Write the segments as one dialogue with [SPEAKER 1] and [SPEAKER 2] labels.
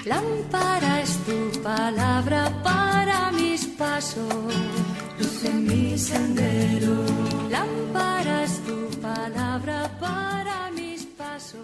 [SPEAKER 1] Lámpara es tu palabra para mis pasos, luz en mi sendero. Lámpara es tu palabra para mis pasos.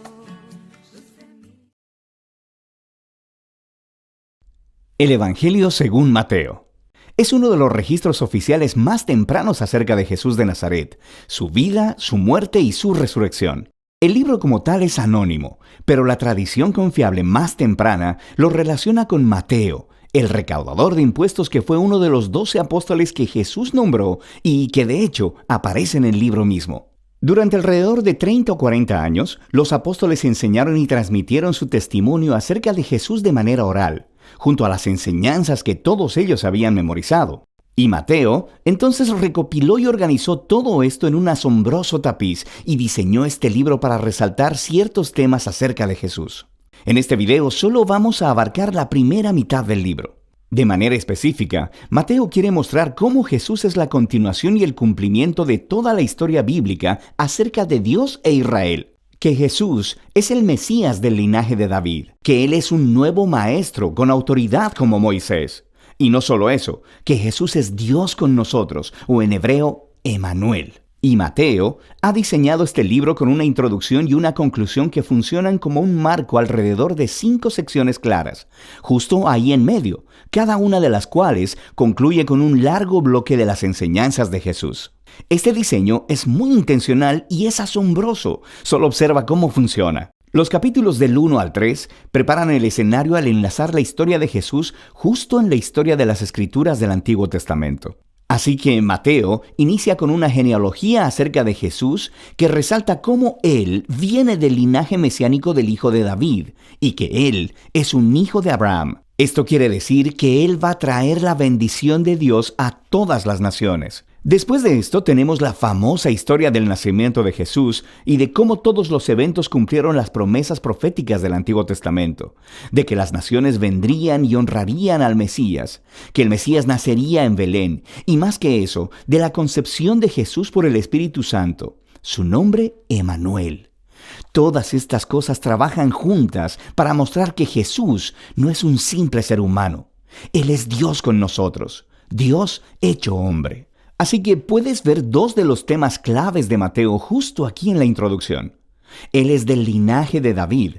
[SPEAKER 2] El Evangelio según Mateo. Es uno de los registros oficiales más tempranos acerca de Jesús de Nazaret, su vida, su muerte y su resurrección. El libro como tal es anónimo, pero la tradición confiable más temprana lo relaciona con Mateo, el recaudador de impuestos que fue uno de los 12 apóstoles que Jesús nombró y que de hecho aparece en el libro mismo. Durante alrededor de 30 o 40 años, los apóstoles enseñaron y transmitieron su testimonio acerca de Jesús de manera oral, junto a las enseñanzas que todos ellos habían memorizado. Y Mateo entonces recopiló y organizó todo esto en un asombroso tapiz y diseñó este libro para resaltar ciertos temas acerca de Jesús. En este video solo vamos a abarcar la primera mitad del libro. De manera específica, Mateo quiere mostrar cómo Jesús es la continuación y el cumplimiento de toda la historia bíblica acerca de Dios e Israel. Que Jesús es el Mesías del linaje de David, que Él es un nuevo maestro con autoridad como Moisés. Y no solo eso, que Jesús es Dios con nosotros, o en hebreo, Emanuel. Y Mateo ha diseñado este libro con una introducción y una conclusión que funcionan como un marco alrededor de 5 secciones claras, justo ahí en medio, cada una de las cuales concluye con un largo bloque de las enseñanzas de Jesús. Este diseño es muy intencional y es asombroso. Solo observa cómo funciona. Los capítulos del 1 al 3 preparan el escenario al enlazar la historia de Jesús justo en la historia de las Escrituras del Antiguo Testamento. Así que Mateo inicia con una genealogía acerca de Jesús que resalta cómo Él viene del linaje mesiánico del hijo de David y que Él es un hijo de Abraham. Esto quiere decir que Él va a traer la bendición de Dios a todas las naciones. Después de esto tenemos la famosa historia del nacimiento de Jesús y de cómo todos los eventos cumplieron las promesas proféticas del Antiguo Testamento, de que las naciones vendrían y honrarían al Mesías, que el Mesías nacería en Belén, y más que eso, de la concepción de Jesús por el Espíritu Santo, su nombre Emanuel. Todas estas cosas trabajan juntas para mostrar que Jesús no es un simple ser humano. Él es Dios con nosotros, Dios hecho hombre. Así que puedes ver 2 de los temas claves de Mateo justo aquí en la introducción. Él es del linaje de David.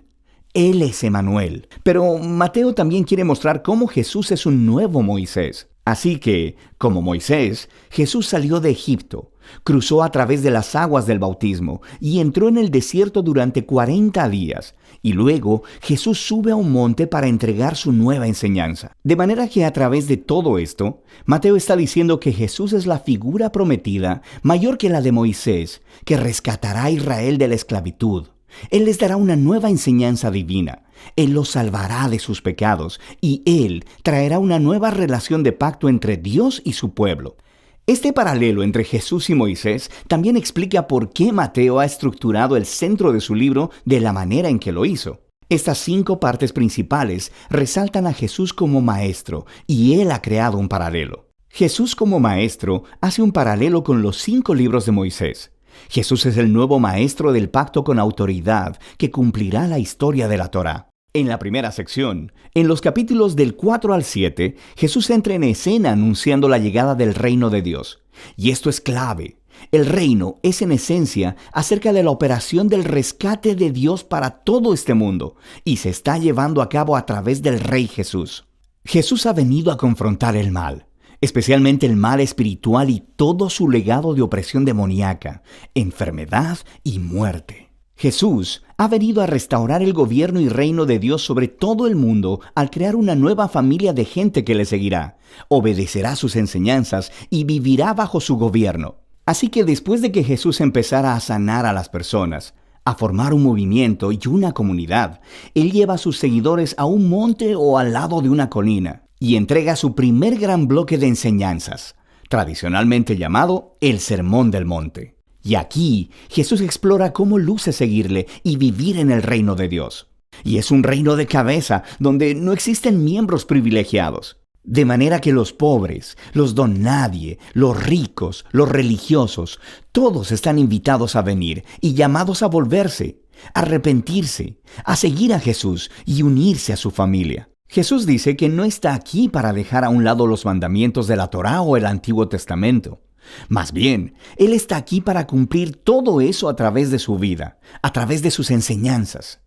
[SPEAKER 2] Él es Emanuel. Pero Mateo también quiere mostrar cómo Jesús es un nuevo Moisés. Así que, como Moisés, Jesús salió de Egipto, cruzó a través de las aguas del bautismo y entró en el desierto durante 40 días. Y luego Jesús sube a un monte para entregar su nueva enseñanza. De manera que a través de todo esto, Mateo está diciendo que Jesús es la figura prometida mayor que la de Moisés, que rescatará a Israel de la esclavitud. Él les dará una nueva enseñanza divina. Él los salvará de sus pecados y Él traerá una nueva relación de pacto entre Dios y su pueblo. Este paralelo entre Jesús y Moisés también explica por qué Mateo ha estructurado el centro de su libro de la manera en que lo hizo. Estas 5 partes principales resaltan a Jesús como maestro y Él ha creado un paralelo. Jesús como maestro hace un paralelo con los 5 libros de Moisés. Jesús es el nuevo maestro del pacto con autoridad que cumplirá la historia de la Torá. En la primera sección, en los capítulos del 4 al 7, Jesús entra en escena anunciando la llegada del reino de Dios. Y esto es clave. El reino es en esencia acerca de la operación del rescate de Dios para todo este mundo y se está llevando a cabo a través del Rey Jesús. Jesús ha venido a confrontar el mal, especialmente el mal espiritual y todo su legado de opresión demoníaca, enfermedad y muerte. Jesús ha venido a restaurar el gobierno y reino de Dios sobre todo el mundo al crear una nueva familia de gente que le seguirá, obedecerá sus enseñanzas y vivirá bajo su gobierno. Así que después de que Jesús empezara a sanar a las personas, a formar un movimiento y una comunidad, Él lleva a sus seguidores a un monte o al lado de una colina y entrega su primer gran bloque de enseñanzas, tradicionalmente llamado el Sermón del Monte. Y aquí Jesús explora cómo luce seguirle y vivir en el reino de Dios. Y es un reino de cabeza donde no existen miembros privilegiados. De manera que los pobres, los don nadie, los ricos, los religiosos, todos están invitados a venir y llamados a volverse. arrepentirse, a seguir a Jesús y unirse a su familia. Jesús dice que no está aquí para dejar a un lado los mandamientos de la Torá o el Antiguo Testamento. Más bien, Él está aquí para cumplir todo eso a través de su vida, a través de sus enseñanzas.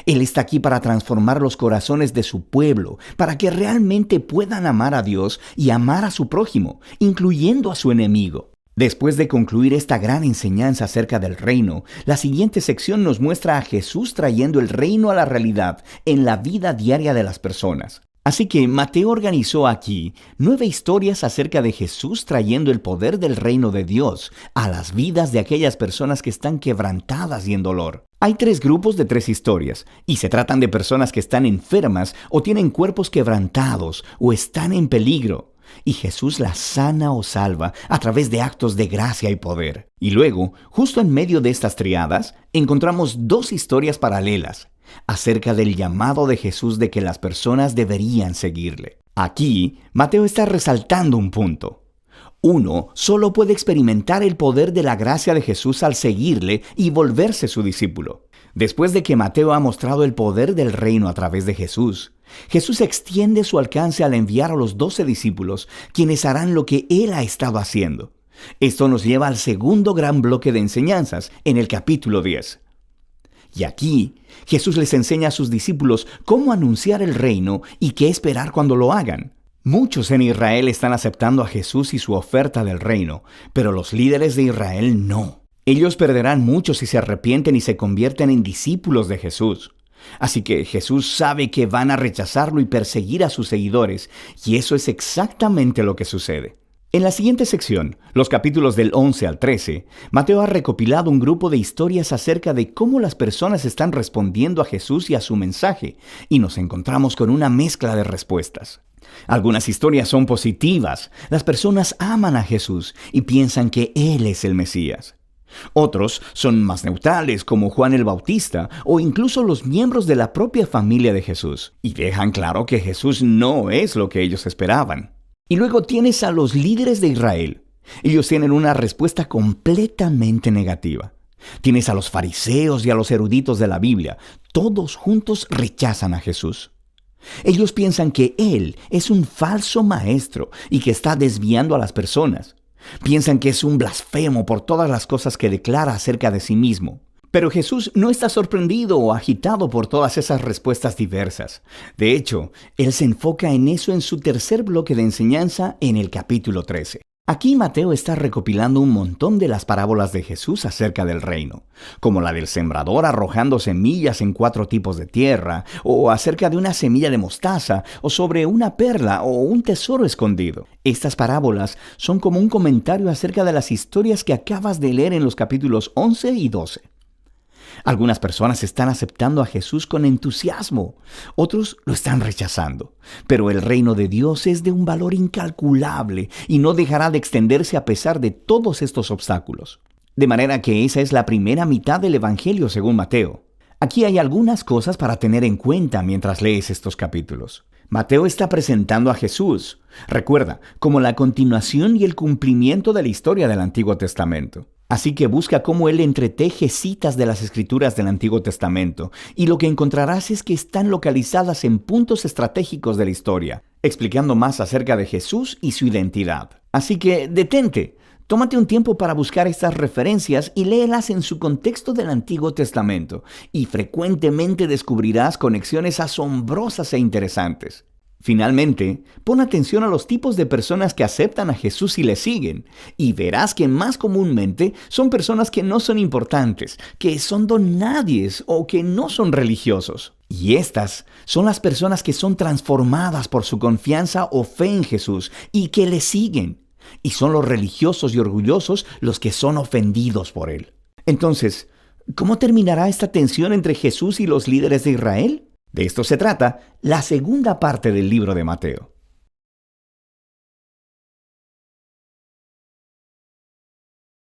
[SPEAKER 2] Él está aquí para transformar los corazones de su pueblo, para que realmente puedan amar a Dios y amar a su prójimo, incluyendo a su enemigo. Después de concluir esta gran enseñanza acerca del reino, la siguiente sección nos muestra a Jesús trayendo el reino a la realidad en la vida diaria de las personas. Así que Mateo organizó aquí 9 historias acerca de Jesús trayendo el poder del reino de Dios a las vidas de aquellas personas que están quebrantadas y en dolor. Hay 3 grupos de 3 historias, y se tratan de personas que están enfermas o tienen cuerpos quebrantados o están en peligro. Y Jesús las sana o salva a través de actos de gracia y poder. Y luego, justo en medio de estas triadas, encontramos 2 historias paralelas acerca del llamado de Jesús de que las personas deberían seguirle. Aquí, Mateo está resaltando un punto. Uno solo puede experimentar el poder de la gracia de Jesús al seguirle y volverse su discípulo. Después de que Mateo ha mostrado el poder del reino a través de Jesús, Jesús extiende su alcance al enviar a los 12 discípulos, quienes harán lo que Él ha estado haciendo. Esto nos lleva al segundo gran bloque de enseñanzas en el capítulo 10. Y aquí, Jesús les enseña a sus discípulos cómo anunciar el reino y qué esperar cuando lo hagan. Muchos en Israel están aceptando a Jesús y su oferta del reino, pero los líderes de Israel no. Ellos perderán mucho si se arrepienten y se convierten en discípulos de Jesús. Así que Jesús sabe que van a rechazarlo y perseguir a sus seguidores, y eso es exactamente lo que sucede. En la siguiente sección, los capítulos del 11 al 13, Mateo ha recopilado un grupo de historias acerca de cómo las personas están respondiendo a Jesús y a su mensaje, y nos encontramos con una mezcla de respuestas. Algunas historias son positivas, las personas aman a Jesús y piensan que Él es el Mesías. Otros son más neutrales, como Juan el Bautista, o incluso los miembros de la propia familia de Jesús, y dejan claro que Jesús no es lo que ellos esperaban. Y luego tienes a los líderes de Israel. Ellos tienen una respuesta completamente negativa. Tienes a los fariseos y a los eruditos de la Biblia. Todos juntos rechazan a Jesús. Ellos piensan que Él es un falso maestro y que está desviando a las personas. Piensan que es un blasfemo por todas las cosas que declara acerca de sí mismo. Pero Jesús no está sorprendido o agitado por todas esas respuestas diversas. De hecho, Él se enfoca en eso en su tercer bloque de enseñanza en el capítulo 13. Aquí Mateo está recopilando un montón de las parábolas de Jesús acerca del reino, como la del sembrador arrojando semillas en 4 tipos de tierra, o acerca de una semilla de mostaza, o sobre una perla o un tesoro escondido. Estas parábolas son como un comentario acerca de las historias que acabas de leer en los capítulos 11 y 12. Algunas personas están aceptando a Jesús con entusiasmo, otros lo están rechazando. Pero el reino de Dios es de un valor incalculable y no dejará de extenderse a pesar de todos estos obstáculos. De manera que esa es la primera mitad del Evangelio según Mateo. Aquí hay algunas cosas para tener en cuenta mientras lees estos capítulos. Mateo está presentando a Jesús, recuerda, como la continuación y el cumplimiento de la historia del Antiguo Testamento. Así que busca cómo él entreteje citas de las Escrituras del Antiguo Testamento, y lo que encontrarás es que están localizadas en puntos estratégicos de la historia, explicando más acerca de Jesús y su identidad. Así que detente, tómate un tiempo para buscar estas referencias y léelas en su contexto del Antiguo Testamento, y frecuentemente descubrirás conexiones asombrosas e interesantes. Finalmente, pon atención a los tipos de personas que aceptan a Jesús y le siguen, y verás que más comúnmente son personas que no son importantes, que son donadies o que no son religiosos. Y estas son las personas que son transformadas por su confianza o fe en Jesús y que le siguen. Y son los religiosos y orgullosos los que son ofendidos por él. Entonces, ¿cómo terminará esta tensión entre Jesús y los líderes de Israel? De esto se trata la segunda parte del libro de Mateo.